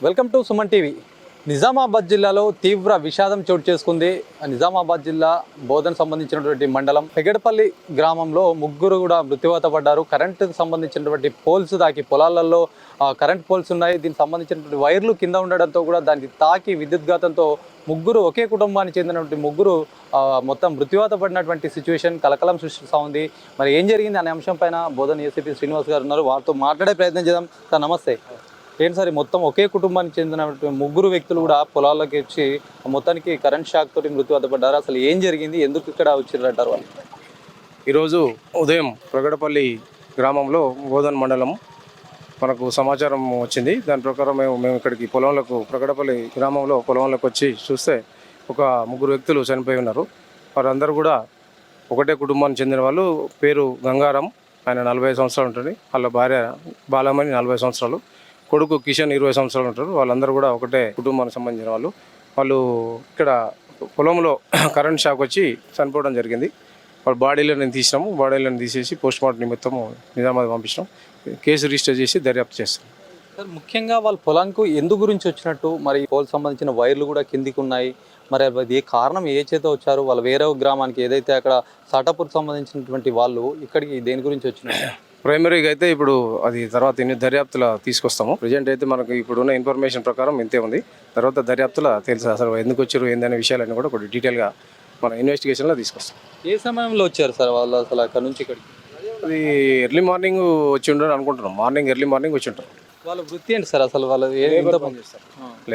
Welcome to Suman TV. Nizamabad జిల్లాలో తీవ్ర విషాదం చోటు చేసుకుంది. నిజామాబాద్ జిల్లా బోధన్ సంబంధించినటువంటి మండలం పెగడపల్లి గ్రామంలో ముగ్గురు కూడా మృత్యువాత పడ్డారు. కరెంటుకు సంబంధించినటువంటి పోల్స్ దాకి పొలాలలో కరెంట్ పోల్స్ ఉన్నాయి. దీనికి సంబంధించినటువంటి వైర్లు కింద ఉండడంతో కూడా దానికి తాకి విద్యుద్ఘాతంతో ముగ్గురు ఒకే కుటుంబానికి చెందినటువంటి ముగ్గురు మొత్తం మృత్యువాత పడినటువంటి సిచ్యువేషన్ కలకలం సృష్టిస్తూ ఉంది. మరి ఏం జరిగింది అనే అంశం పైన బోధన్ ఏసీపీ శ్రీనివాస్ గారు ఉన్నారు. వారితో మాట్లాడే ప్రయత్నం చేద్దాం. సార్ నమస్తే. ఏంటి సార్ మొత్తం ఒకే కుటుంబానికి చెందినటువంటి ముగ్గురు వ్యక్తులు కూడా పొలాల్లోకి వచ్చి మొత్తానికి కరెంట్ షాక్ తోటి మృత్యువాత పడ్డారు. అసలు ఏం జరిగింది, ఎందుకు ఇక్కడ వచ్చిరంటారు వాళ్ళు? ఈరోజు ఉదయం ప్రగడపల్లి గ్రామంలో బోధన్ మండలం మనకు సమాచారం వచ్చింది. దాని ప్రకారం మేము ఇక్కడికి ప్రగడపల్లి గ్రామంలో పొలంలోకి వచ్చి చూస్తే ఒక ముగ్గురు వ్యక్తులు చనిపోయి ఉన్నారు. వారందరూ కూడా ఒకటే కుటుంబానికి చెందిన వాళ్ళు. పేరు గంగారం, ఆయన 45 సంవత్సరాలు ఉంటుంది. వాళ్ళ భార్య బాలమణి 40 సంవత్సరాలు, కొడుకు కిషన్ 20 సంవత్సరాలు ఉంటారు. వాళ్ళందరూ కూడా ఒకటే కుటుంబానికి సంబంధించిన వాళ్ళు. వాళ్ళు ఇక్కడ పొలంలో కరెంట్ షాక్ వచ్చి చనిపోవడం జరిగింది. వాళ్ళ బాడీలను తీసినాము. బాడీలను తీసేసి పోస్ట్ మార్టం నిమిత్తము నిజామాబాద్ పంపించినాం. కేసు రిజిస్టర్ చేసి దర్యాప్తు చేస్తాం. సార్ ముఖ్యంగా వాళ్ళ పొలానికి ఎందు గురించి వచ్చినట్టు, మరి పోల్ సంబంధించిన వైర్లు కూడా కిందికి ఉన్నాయి. మరి అది ఏ కారణం, ఏ చేత వచ్చారు? వాళ్ళ వేరే గ్రామానికి ఏదైతే అక్కడ సాటాపూర్ సంబంధించినటువంటి వాళ్ళు ఇక్కడికి దేని గురించి వచ్చినట్టు? ప్రైమరీగా అయితే ఇప్పుడు అది తర్వాత దర్యాప్తులో తీసుకొస్తాము. ప్రజెంట్ అయితే మనకు ఇప్పుడున్న ఇన్ఫర్మేషన్ ప్రకారం ఇంతే ఉంది. తర్వాత దర్యాప్తులో తెలుసు అసలు ఎందుకు వచ్చారు ఏందనే విషయాలన్నీ కూడా కొద్దిగా డీటెయిల్గా మన ఇన్వెస్టిగేషన్లో తీసుకొస్తాం. ఏ సమయంలో వచ్చారు సార్ వాళ్ళు అసలు అక్కడ నుంచి ఇక్కడికి? అది ఎర్లీ మార్నింగ్ వచ్చి ఉండరు అనుకుంటున్నాం. ఎర్లీ మార్నింగ్ వచ్చి ఉంటారు. వాళ్ళ వృత్తి ఏంటి సార్ అసలు? వాళ్ళు లేబర్ పని చేస్తారు.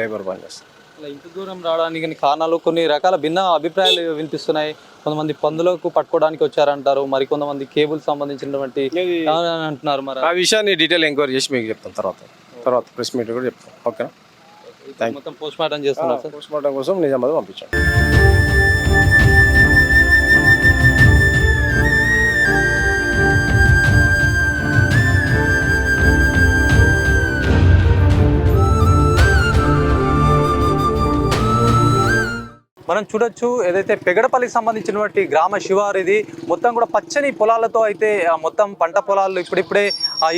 లేబర్ పని చేస్తారు. ఇంత దూరం రావడానికి కారణాలు కొన్ని రకాల భిన్న అభిప్రాయాలు వినిపిస్తున్నాయి. కొంతమంది పందులకు పట్టుకోవడానికి వచ్చారంటారు, మరి కొంతమంది కేబుల్ సంబంధించినటువంటి అంటున్నారు. మరి ఆ విషయాన్ని డీటెయిల్ ఎంక్వైరీ చేసి మీకు చెప్తాను. తర్వాత ప్రెస్ మీట్ కూడా చెప్తాను. ఓకేనా? మొత్తం పోస్ట్ మార్టం చేస్తున్నారు సార్. పోస్ట్ మార్టం కోసం నిజామాబాద్ పంపించాం. మనం చూడొచ్చు, ఏదైతే పెగడపల్లికి సంబంధించినటువంటి గ్రామ శివారు ఇది మొత్తం కూడా పచ్చని పొలాలతో అయితే మొత్తం పంట పొలాలు ఇప్పుడిప్పుడే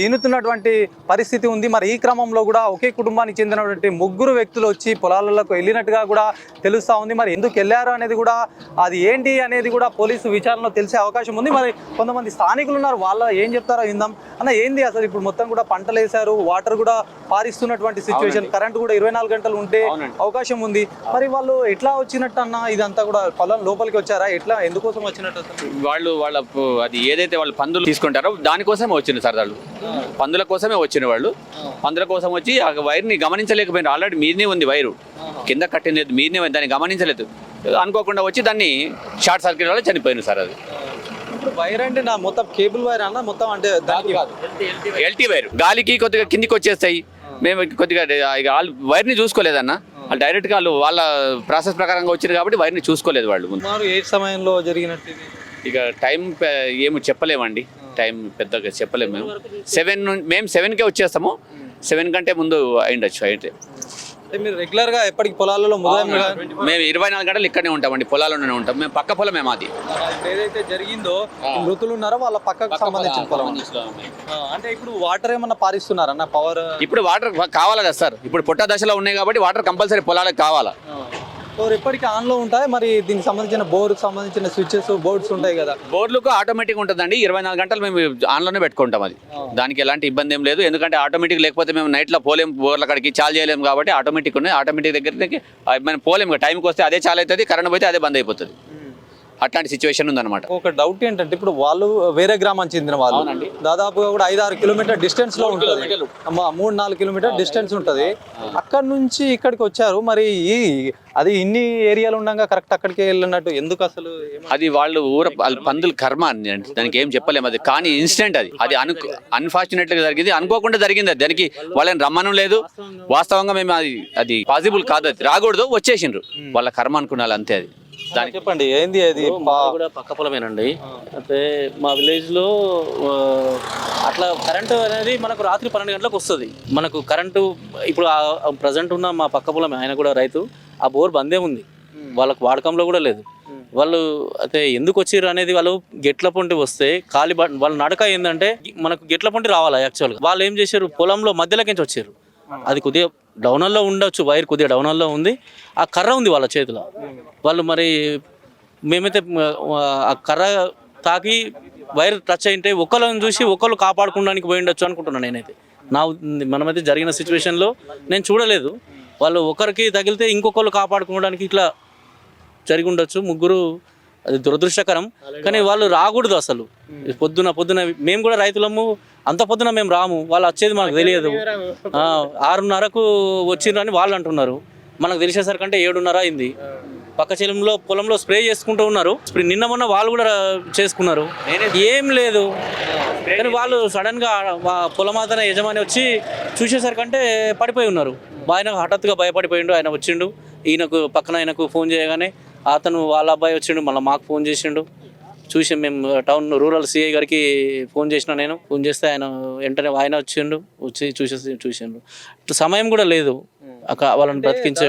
ఈనుతున్నటువంటి పరిస్థితి ఉంది. మరి ఈ క్రమంలో కూడా ఒకే కుటుంబానికి చెందినటువంటి ముగ్గురు వ్యక్తులు వచ్చి పొలాలకు వెళ్ళినట్టుగా కూడా తెలుస్తూ ఉంది. మరి ఎందుకు వెళ్ళారు అనేది కూడా, అది ఏంటి అనేది కూడా పోలీసు విచారణలో తెలిసే అవకాశం ఉంది. మరి కొంతమంది స్థానికులు ఉన్నారు, వాళ్ళ ఏం చెప్తారో విందాం. అన్న ఏంది అసలు ఇప్పుడు మొత్తం కూడా పంటలు వేశారు, వాటర్ కూడా పారిస్తున్నటువంటి సిచ్యువేషన్, కరెంట్ కూడా 24 గంటలు ఉంటే అవకాశం ఉంది. మరి వాళ్ళు ఎట్లా వచ్చినట్టు అన్న, ఇదంతా కూడా పొలం లోపలికి వచ్చారా, ఎట్లా ఎందుకోసం వచ్చినట్టు? వాళ్ళ అది ఏదైతే వాళ్ళు పందులు తీసుకుంటారో దానికోసమే వచ్చింది సార్. వాళ్ళు పందుల కోసమే వచ్చిన వాళ్ళు. పందుల కోసం వచ్చి ఆ వైర్ని గమనించలేకపోయినారు. ఆల్రెడీ మీదనే ఉంది వైరు, కింద కట్టినలేదు, మీదనే ఉంది, దాన్ని గమనించలేదు. అనుకోకుండా వచ్చి దాన్ని షార్ట్ సర్క్యూట్ వల్ల చనిపోయింది సార్. అది వైర్ అంటే నా మొత్తం కేబుల్ వైర్ అన్న మొత్తం, అంటే ఎల్టీ వైర్ గాలికి కొద్దిగా కిందికి వచ్చేస్తాయి. మేము కొద్దిగా వైర్ని చూసుకోలేదన్న. వాళ్ళు డైరెక్ట్గా వాళ్ళ ప్రాసెస్ ప్రకారంగా వచ్చారు కాబట్టి వైర్ని చూసుకోలేదు వాళ్ళు. ఏ సమయంలో జరిగినట్టు? ఇక టైం ఏమి చెప్పలేమండి, టైం పెద్దగా చెప్పలేము. మేము 7కే వచ్చేస్తాము. 7 కంటే ముందు అయిండొచ్చు. అయితే మీరు రెగ్యులర్గా ఎప్పటికి పొలాలలో మేము 24 గంటలు ఇక్కడనే ఉంటామండి, పొలాల్లోనే ఉంటాం. మేము పక్క పొలమే మాది. ఏదైతే జరిగిందో మృతులు ఉన్నారో వాళ్ళ పక్కకు సంబంధించిన పొలం. అంటే ఇప్పుడు వాటర్ ఏమన్నా పారిస్తున్నారన్న? పవర్ ఇప్పుడు వాటర్ కావాలి కదా సార్. ఇప్పుడు పుట్ట దశలో ఉన్నాయి కాబట్టి వాటర్ కంపల్సరీ పొలాలకు కావాలా. ఎప్పటికీ ఆన్లో ఉంటాయి. మరి దీనికి సంబంధించిన బోర్డుకి సంబంధించిన స్విచ్చెస్, బోర్డ్స్ ఉంటాయి కదా. బోర్డులకు ఆటోమేటిక్ ఉంటుందండి. 24 గంటలు మేము ఆన్లోనే పెట్టుకుంటాం. అది దానికి ఎలాంటి ఇబ్బంది ఏం లేదు. ఎందుకంటే ఆటోమేటిక్ లేకపోతే మేము నైట్లో పోలేం, బోర్ల కాడికి చాలు చేయలేము కాబట్టి ఆటోమేటిక్ ఉన్నాయి. ఆటోమేటిక్ దగ్గరికి మనం పోలేము. టైంకి వస్తే అదే చాలు అవుతుంది, కరెంట్ పోతే అదే బంద్ అయిపోతుంది. అట్లాంటి సిచ్యువేషన్ ఉందన్నమాట. ఒక డౌట్ ఏంటంటే, ఇప్పుడు వాళ్ళు వేరే గ్రామానికి చెందిన వాళ్ళు దాదాపుగా కూడా 5-6 కిలోమీటర్ డిస్టెన్స్ లో ఉంటుంది, 3-4 కిలోమీటర్ డిస్టెన్స్ ఉంటుంది. అక్కడ నుంచి ఇక్కడికి వచ్చారు. మరి అది ఇన్ని ఏరియాలు ఉండగా కరెక్ట్ అక్కడికి వెళ్ళినట్టు ఎందుకు అసలు? అది వాళ్ళు పందుల కర్మ అని దానికి ఏం చెప్పలేము. అది కానీ ఇన్సిడెంట్ అది అన్ఫార్చునేట్ గా జరిగింది, అనుకోకుండా జరిగింది. అది దానికి వాళ్ళని రమ్మనం లేదు. వాస్తవంగా మేము అది పాసిబుల్ కాదు, అది రాకూడదు, వచ్చేసిండ్రు. వాళ్ళ కర్మ అనుకున్నారు అంతే. అది చెప్పండి ఏంది? అది కూడా పక్క పొలమేనండి. అంటే మా విలేజ్ లో అట్లా కరెంటు అనేది మనకు రాత్రి 12 గంటలకు వస్తుంది. మనకు కరెంటు ఇప్పుడు ప్రజెంట్ ఉన్న మా పక్క పొలం, ఆయన కూడా రైతు, ఆ బోర్ బందే ఉంది, వాళ్ళకు వాడకంలో కూడా లేదు. వాళ్ళు అయితే ఎందుకు వచ్చారు అనేది, వాళ్ళు గెట్ల పొంటి వస్తే వాళ్ళ నడక ఏంటంటే మనకు గెట్ల పొంటి రావాలి. యాక్చువల్గా వాళ్ళు ఏం చేశారు, పొలంలో మధ్యలోకి వచ్చారు. అది కొద్దిగా డౌనల్లో ఉండొచ్చు, వైర్ కొద్దిగా డౌనల్లో ఉంది, ఆ కర్ర ఉంది వాళ్ళ చేతిలో. వాళ్ళు మరి మేమైతే ఆ కర్ర తాకి వైర్ టచ్ అయింటే ఒకళ్ళని చూసి ఒకళ్ళు కాపాడుకోవడానికి పోయి ఉండొచ్చు అనుకుంటున్నాను నేనైతే. మనమైతే జరిగిన సిచ్యువేషన్లో నేను చూడలేదు. వాళ్ళు ఒకరికి తగిలితే ఇంకొకళ్ళు కాపాడుకోవడానికి ఇట్లా జరిగి ఉండొచ్చు. ముగ్గురు, అది దురదృష్టకరం. కానీ వాళ్ళు రాకూడదు అసలు. పొద్దున మేము కూడా రైతులము, అంత పొద్దున మేము రాము, వాళ్ళు వచ్చేది మనకు తెలియదు. 6:30కు వచ్చిండ్రని వాళ్ళు అంటున్నారు, మనకు తెలిసేసరికంటే 7:30 అయింది. పక్క పొలంలో స్ప్రే చేసుకుంటూ ఉన్నారు. నిన్న మొన్న వాళ్ళు కూడా చేసుకున్నారు, ఏం లేదు. కానీ వాళ్ళు సడన్గా పొలమాతన యజమాని వచ్చి చూసేసరికంటే పడిపోయి ఉన్నారు. ఆయన హఠాత్తుగా భయపడిపోయిండు. ఆయన వచ్చిండు, ఈయనకు పక్కన ఆయనకు ఫోన్ చేయగానే అతను వాళ్ళ అబ్బాయి వచ్చిండు, మళ్ళీ మాకు ఫోన్ చేసిండు. చూసి మేము టౌన్ రూరల్ సిఐ గారికి ఫోన్ చేస్తే ఆయన వెంటనే ఆయన వచ్చి చూసిండు. సమయం కూడా లేదు వాళ్ళని బ్రతికించే.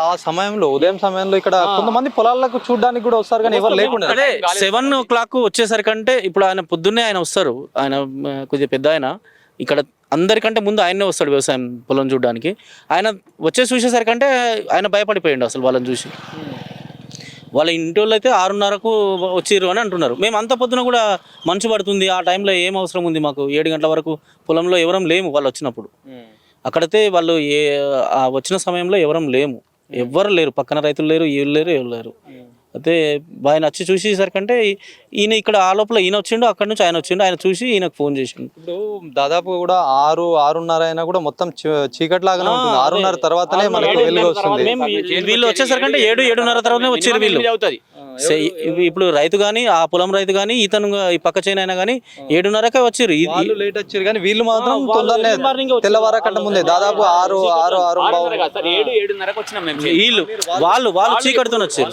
ఆ సమయంలో, ఉదయం సమయంలో ఇక్కడ కొంతమంది పొలాలకు చూడడానికి కూడా వస్తారు, కానీ ఎవరు లేకుండా. అదే 7 o'clock వచ్చేసరికంటే ఇప్పుడు ఆయన పొద్దున్నే ఆయన వస్తారు. ఆయన కొద్దిగా పెద్ద ఆయన, ఇక్కడ అందరికంటే ముందు ఆయనే వస్తాడు వ్యవసాయం పొలం చూడడానికి. ఆయన చూసేసరికంటే ఆయన భయపడిపోయిండు అసలు వాళ్ళని చూసి. వాళ్ళ ఇంటి వాళ్ళు అయితే 6:30కు వచ్చిర్రు అని అంటున్నారు. మేము అంత పొద్దున కూడా మంచు పడుతుంది, ఆ టైంలో ఏం అవసరం ఉంది మాకు? 7 గంటల వరకు పొలంలో ఎవరం లేము వాళ్ళు వచ్చినప్పుడు. అక్కడైతే వాళ్ళు వచ్చిన సమయంలో ఎవరం లేము, ఎవ్వరు లేరు, పక్కన రైతులు లేరు, వీళ్ళు లేరు, ఎవరు లేరు. అయితే ఆయన వచ్చి చూసేసరికంటే ఈయన ఇక్కడ ఆ లోపల ఈయన వచ్చిండు, అక్కడ నుంచి ఆయన వచ్చిండు. ఆయన చూసి ఈయనకు ఫోన్ చేసిండు. ఇప్పుడు దాదాపు కూడా 6-6:30 అయినా కూడా మొత్తం చీకట్లాగానే ఉంటుంది. 6:30 తర్వాతనే మనకు వెలుగు వస్తుంది. వీళ్ళు వచ్చేసరికంటే 7-7:30 తర్వాతనే వచ్చారు వీళ్ళు. ఇప్పుడు రైతు కానీ, ఆ పొలం రైతు కానీ, ఇతను ఈ పక్క చైనా అయినా కానీ 7:30కే వచ్చారు. లేట్ వచ్చారు, కానీ వీళ్ళు మాత్రం తొందరనే తెల్లవారకంటే ముందే దాదాపు 6-7:30కు వచ్చినాం మేము. వీళ్ళు వాళ్ళు చీకటితో వచ్చారు.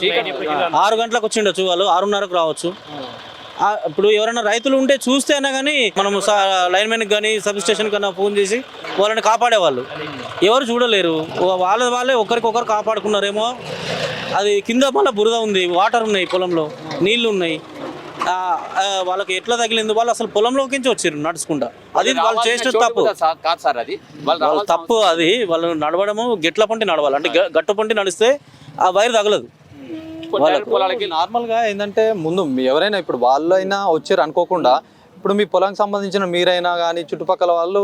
6 గంటలకు వచ్చిండొచ్చు, వాళ్ళు 6:30కు రావచ్చు. ఇప్పుడు ఎవరైనా రైతులు ఉంటే చూస్తే అయినా కానీ మనము లైన్మెన్కి కానీ సబ్ స్టేషన్ కన్నా ఫోన్ చేసి వాళ్ళని కాపాడేవాళ్ళు. ఎవరు చూడలేరు, వాళ్ళే ఒకరికొకరు కాపాడుకున్నారేమో. అది కింద మళ్ళీ బురద ఉంది, వాటర్ ఉన్నాయి, పొలంలో నీళ్లు ఉన్నాయి. వాళ్ళకి ఎట్లా తగిలింది? వాళ్ళు అసలు పొలంలోకి వచ్చారు నడుచుకుంటా. అది వాళ్ళు చేసిన తప్పు కాదు సార్, అది వాళ్ళ తప్పు. అది వాళ్ళు నడవడము గెట్ల పంటి నడవాలి, అంటే గట్టు పంటి నడిస్తే ఆ వైర్ తగలదు. పొలాలకి నార్మల్ గా ఏంటంటే ముందు ఎవరైనా ఇప్పుడు వాళ్ళు అయినా వచ్చారు అనుకోకుండా, ఇప్పుడు మీ పొలానికి సంబంధించిన మీరైనా కానీ చుట్టుపక్కల వాళ్ళు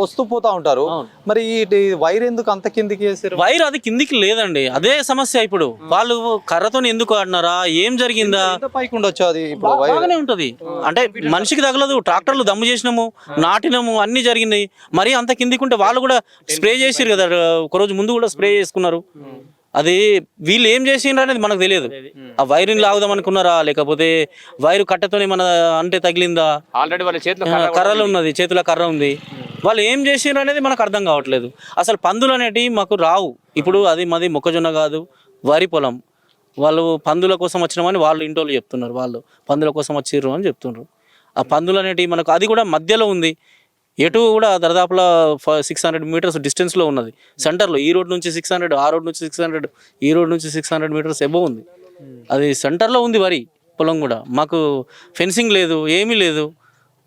వస్తూ పోతా ఉంటారు. మరి ఈ వైర్ ఎందుకు అంత కిందికి వేసారు? వైర్ అది కిందికి లేదండి, అదే సమస్య. ఇప్పుడు వాళ్ళు కర్రతో ఎందుకు ఆడినారా, ఏం జరిగిందా? పైకి ఉండొచ్చు, అది ఇప్పుడు బాగానే ఉంటది. అంటే మనిషికి తగలదు, ట్రాక్టర్లు దమ్ము చేసినాము, నాటినాము, అన్ని జరిగినాయి. మరి అంత కిందికి ఉంటే వాళ్ళు కూడా స్ప్రే చేసారు కదా, ఒకరోజు ముందు కూడా స్ప్రే చేసుకున్నారు. అది వీళ్ళు ఏం చేసిండ్రు అనేది మనకు తెలియదు. ఆ వైర్ని లాగుదాం అనుకున్నారా, లేకపోతే వైరు కట్టెతోనే మన అంటే తగిలిందా? ఆల్రెడీ వాళ్ళ చేతిలో కర్రలు ఉన్నది, చేతిలో కర్ర ఉంది. వాళ్ళు ఏం చేసిండ్రు అనేది మనకు అర్థం కావట్లేదు. అసలు పందులు అనేటివి మాకు రావు. ఇప్పుడు అది మాది మొక్కజొన్న కాదు, వరి పొలం. వాళ్ళు పందుల కోసం వచ్చినామని వాళ్ళు ఇంటోళ్ళు చెప్తున్నారు, వాళ్ళు పందుల కోసం వచ్చిర్రు అని చెప్తున్నారు. ఆ పందులు అనేటివి మనకు, అది కూడా మధ్యలో ఉంది, ఎటు కూడా దాదాపులో 600 meters డిస్టెన్స్లో ఉన్నది. సెంటర్లో ఈ రోడ్ నుంచి 600, ఆ రోడ్ నుంచి 600, ఈ రోడ్ నుంచి 600 meters ఎబో ఉంది. అది సెంటర్లో ఉంది వరి పొలం కూడా. మాకు ఫెన్సింగ్ లేదు, ఏమీ లేదు,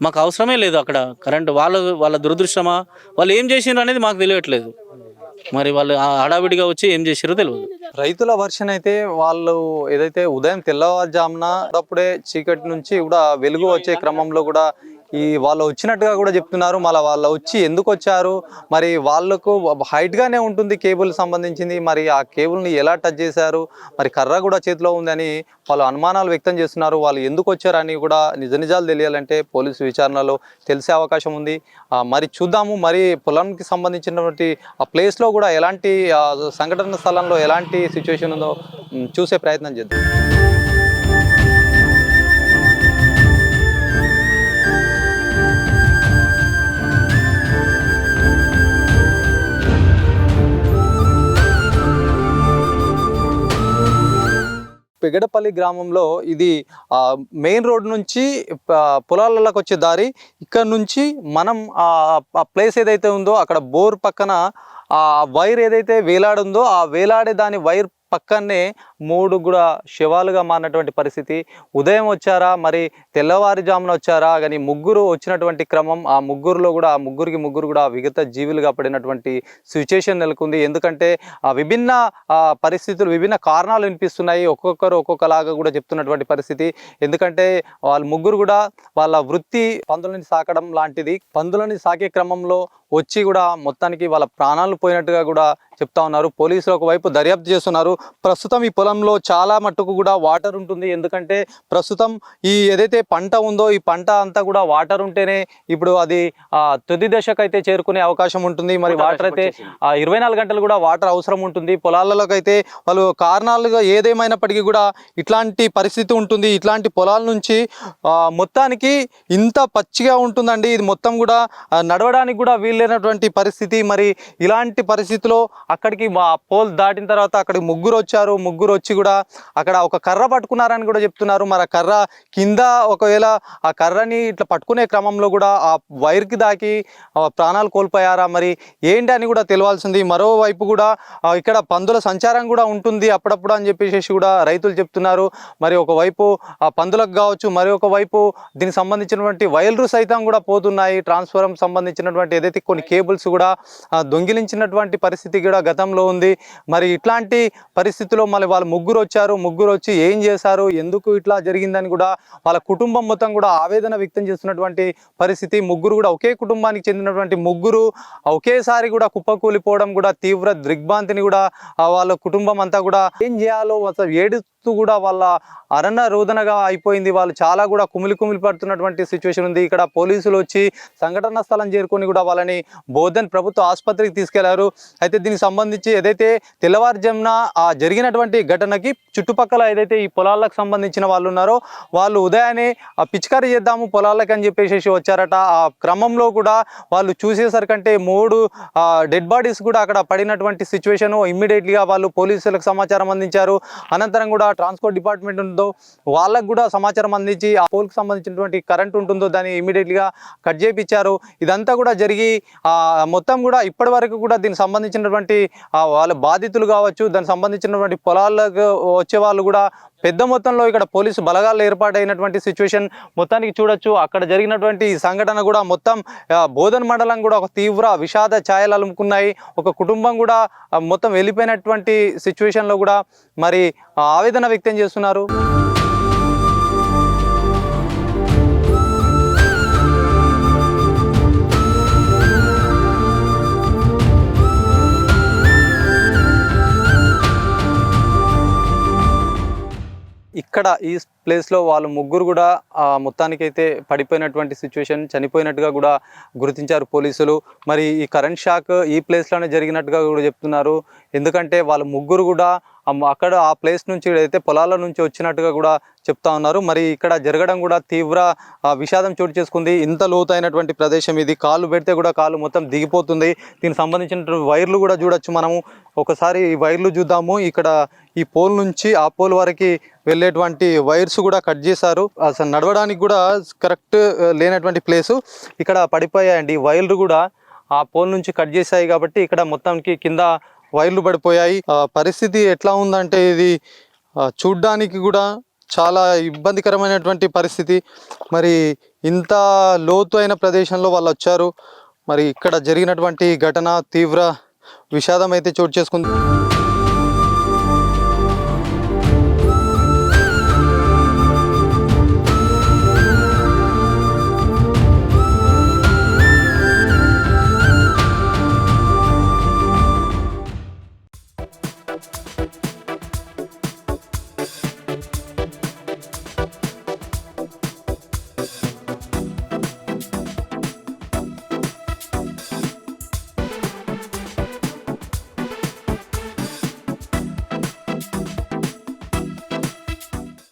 మాకు అవసరమే లేదు అక్కడ కరెంట్. వాళ్ళ దురదృష్టమా, వాళ్ళు ఏం చేసిండ్రు అనేది మాకు తెలియట్లేదు. మరి వాళ్ళు హడావిడిగా వచ్చి ఏం చేసారో తెలియదు. రైతుల వర్షన్ అయితే వాళ్ళు ఏదైతే ఉదయం తెల్లవారుజామున అప్పుడే చీకటి నుంచి కూడా వెలుగు వచ్చే క్రమంలో కూడా వాళ్ళు వచ్చినట్టుగా కూడా చెప్తున్నారు. మళ్ళీ వాళ్ళు వచ్చి ఎందుకు వచ్చారు, మరి వాళ్ళకు హైట్గానే ఉంటుంది కేబుల్ సంబంధించింది, మరి ఆ కేబుల్ని ఎలా టచ్ చేశారు, మరి కర్ర కూడా చేతిలో ఉందని వాళ్ళు అనుమానాలు వ్యక్తం చేస్తున్నారు. వాళ్ళు ఎందుకు వచ్చారని కూడా నిజాలు తెలియాలంటే పోలీసు విచారణలో తెలిసే అవకాశం ఉంది. మరి చూద్దాము, మరి పొలానికి సంబంధించినటువంటి ఆ ప్లేస్లో కూడా ఎలాంటి సంఘటన స్థలంలో ఎలాంటి సిచ్యువేషన్ ఉందో చూసే ప్రయత్నం చేద్దాం. పెగడపల్లి గ్రామంలో ఇది మెయిన్ రోడ్ నుంచి పొలాలకు వచ్చే దారి. ఇక్కడ నుంచి మనం ఆ ప్లేస్ ఏదైతే ఉందో అక్కడ బోర్ పక్కన ఆ వైర్ ఏదైతే వేలాడుందో ఆ వేలాడే దాని వైర్ పక్కనే 3 కూడా శవాలుగా మారినటువంటి పరిస్థితి. ఉదయం వచ్చారా మరి తెల్లవారుజామున వచ్చారా కానీ ముగ్గురు వచ్చినటువంటి క్రమం, ఆ ముగ్గురులో కూడా ఆ ముగ్గురు కూడా విగత జీవులుగా పడినటువంటి సిచ్యుయేషన్ నెలకొంది. ఎందుకంటే ఆ విభిన్న పరిస్థితులు, విభిన్న కారణాలు వినిపిస్తున్నాయి. ఒక్కొక్కరు ఒక్కొక్కలాగా కూడా చెప్తున్నటువంటి పరిస్థితి. ఎందుకంటే వాళ్ళు ముగ్గురు కూడా వాళ్ళ వృత్తి పందులని సాకడం లాంటిది. పందులని సాకే క్రమంలో వచ్చి కూడా మొత్తానికి వాళ్ళ ప్రాణాలు పోయినట్టుగా కూడా చెప్తా ఉన్నారు. పోలీసులు ఒకవైపు దర్యాప్తు చేస్తున్నారు. ప్రస్తుతం ఈ పొలంలో చాలా మట్టుకు కూడా వాటర్ ఉంటుంది. ఎందుకంటే ప్రస్తుతం ఈ ఏదైతే పంట ఉందో ఈ పంట అంతా కూడా వాటర్ ఉంటేనే ఇప్పుడు అది తుది దశకు అయితే చేరుకునే అవకాశం ఉంటుంది. మరి వాటర్ అయితే 24 గంటలు కూడా వాటర్ అవసరం ఉంటుంది. పొలాలలోకి అయితే వాళ్ళు కారణాలుగా ఏదేమైనప్పటికీ కూడా ఇట్లాంటి పరిస్థితి ఉంటుంది. ఇట్లాంటి పొలాల నుంచి మొత్తానికి ఇంత పచ్చిగా ఉంటుందండి. ఇది మొత్తం కూడా నడవడానికి కూడా వీలైనటువంటి పరిస్థితి. మరి ఇలాంటి పరిస్థితిలో అక్కడికి పోల్ దాటిన తర్వాత అక్కడికి ముగ్గురు వచ్చారు. ముగ్గురు వచ్చి కూడా అక్కడ ఒక కర్ర పట్టుకున్నారని కూడా చెప్తున్నారు. మరి ఆ కర్ర కింద ఒకవేళ ఆ కర్రని ఇట్లా పట్టుకునే క్రమంలో కూడా ఆ వైర్కి దాకి ప్రాణాలు కోల్పోయారా మరి ఏంటి అని కూడా తెలియాల్సింది. మరోవైపు కూడా ఇక్కడ పందుల సంచారం కూడా ఉంటుంది అప్పుడప్పుడు అని చెప్పేసి కూడా రైతులు చెప్తున్నారు. మరి ఒకవైపు ఆ పందులకు కావచ్చు, మరి ఒకవైపు దీనికి సంబంధించినటువంటి వైర్లు సైతం కూడా పోతున్నాయి. ట్రాన్స్ఫార్మర్ సంబంధించినటువంటి ఏదైతే కొన్ని కేబుల్స్ కూడా దొంగిలించినటువంటి పరిస్థితి కూడా గతంలో ఉంది. మరి ఇట్లాంటి పరిస్థితిలో మళ్ళీ వాళ్ళు ముగ్గురు వచ్చారు. ముగ్గురు వచ్చి ఏం చేశారు, ఎందుకు ఇట్లా జరిగిందని కూడా వాళ్ళ కుటుంబం మొత్తం కూడా ఆవేదన వ్యక్తం చేస్తున్నటువంటి పరిస్థితి. ముగ్గురు కూడా ఒకే కుటుంబానికి చెందినటువంటి ముగ్గురు ఒకేసారి కూడా కుప్పకూలిపోవడం కూడా తీవ్ర దిగ్భ్రాంతిని కూడా వాళ్ళ కుటుంబం అంతా కూడా ఏం చేయాలో అసలు ఏడుస్తూ కూడా వాళ్ళ అరణ రోదనగా అయిపోయింది. వాళ్ళు చాలా కూడా కుమిలి పడుతున్నటువంటి సిచ్యువేషన్ ఉంది. ఇక్కడ పోలీసులు వచ్చి సంఘటన స్థలం చేరుకొని కూడా వాళ్ళని బోధన్ ప్రభుత్వ ఆసుపత్రికి తీసుకెళ్లారు. అయితే దీనికి సంబంధించి ఏదైతే తెల్లవారుజామున జరిగినటువంటి ఘటనకి చుట్టుపక్కల ఏదైతే ఈ పొలాలకు సంబంధించిన వాళ్ళు ఉన్నారో వాళ్ళు ఉదయాన్నే పిచికారీ చేద్దాము పొలాలకు అని చెప్పేసి వచ్చారట. ఆ క్రమంలో కూడా వాళ్ళు చూసేసరికంటే 3 డెడ్ బాడీస్ కూడా అక్కడ పడినటువంటి సిచ్యువేషన్. ఇమ్మీడియట్లీగా వాళ్ళు పోలీసులకు సమాచారం అందించారు. అనంతరం కూడా ట్రాన్స్పోర్ట్ డిపార్ట్మెంట్ ఉందో వాళ్ళకు కూడా సమాచారం అందించి ఆ పోల్కి సంబంధించినటువంటి కరెంట్ ఉంటుందో దాన్ని ఇమ్మీడియట్లీగా కట్ చేయించారు. ఇదంతా కూడా జరిగి మొత్తం కూడా ఇప్పటి వరకు కూడా దీనికి సంబంధించినటువంటి వాళ్ళ బాధితులు కావచ్చు, దానికి సంబంధించినటువంటి పొలాలకు వచ్చే వాళ్ళు కూడా పెద్ద మొత్తంలో ఇక్కడ పోలీసు బలగాలు ఏర్పాటైనటువంటి సిచ్యువేషన్ మొత్తానికి చూడొచ్చు. అక్కడ జరిగినటువంటి సంఘటన కూడా మొత్తం బోధన్ మండలం కూడా ఒక తీవ్ర విషాద ఛాయలు అలుముకున్నాయి. ఒక కుటుంబం కూడా మొత్తం వెళ్ళిపోయినటువంటి సిచ్యువేషన్లో కూడా మరి ఆవేదన వ్యక్తం చేస్తున్నారు. ఇక్కడ ఈ ప్లేస్లో వాళ్ళు ముగ్గురు కూడా మొత్తానికైతే పడిపోయినటువంటి సిచ్యువేషన్, చనిపోయినట్టుగా కూడా గుర్తించారు పోలీసులు. మరి ఈ కరెంట్ షాక్ ఈ ప్లేస్లోనే జరిగినట్టుగా కూడా చెప్తున్నారు. ఎందుకంటే వాళ్ళ ముగ్గురు కూడా అక్కడ ఆ ప్లేస్ నుంచి అయితే పొలాల నుంచి వచ్చినట్టుగా కూడా చెప్తా ఉన్నారు. మరి ఇక్కడ జరగడం కూడా తీవ్ర విషాదం చోటు చేసుకుంది. ఇంత లోతైనటువంటి ప్రదేశం ఇది, కాళ్ళు పెడితే కూడా కాళ్ళు మొత్తం దిగిపోతుంది. దీనికి సంబంధించినటువంటి వైర్లు కూడా చూడొచ్చు మనము. ఒకసారి ఈ వైర్లు చూద్దాము. ఇక్కడ ఈ పోల్ నుంచి ఆ పోల్ వరకు వెళ్ళేటువంటి వైర్స్ కూడా కట్ చేశారు. అసలు నడవడానికి కూడా కరెక్ట్ లేనటువంటి ప్లేసు ఇక్కడ పడిపోయాయండి. వైర్లు కూడా ఆ పోల్ నుంచి కట్ చేశాయి కాబట్టి ఇక్కడ మొత్తానికి కింద వైర్లు పడిపోయాయి. పరిస్థితి ఎట్లా ఉందంటే ఇది చూడ్డానికి కూడా చాలా ఇబ్బందికరమైనటువంటి పరిస్థితి. మరి ఇంత లోతు అయిన ప్రదేశంలో వాళ్ళు వచ్చారు. మరి ఇక్కడ జరిగినటువంటి ఘటన తీవ్ర విషాదం అయితే చోటు చేసుకుంది.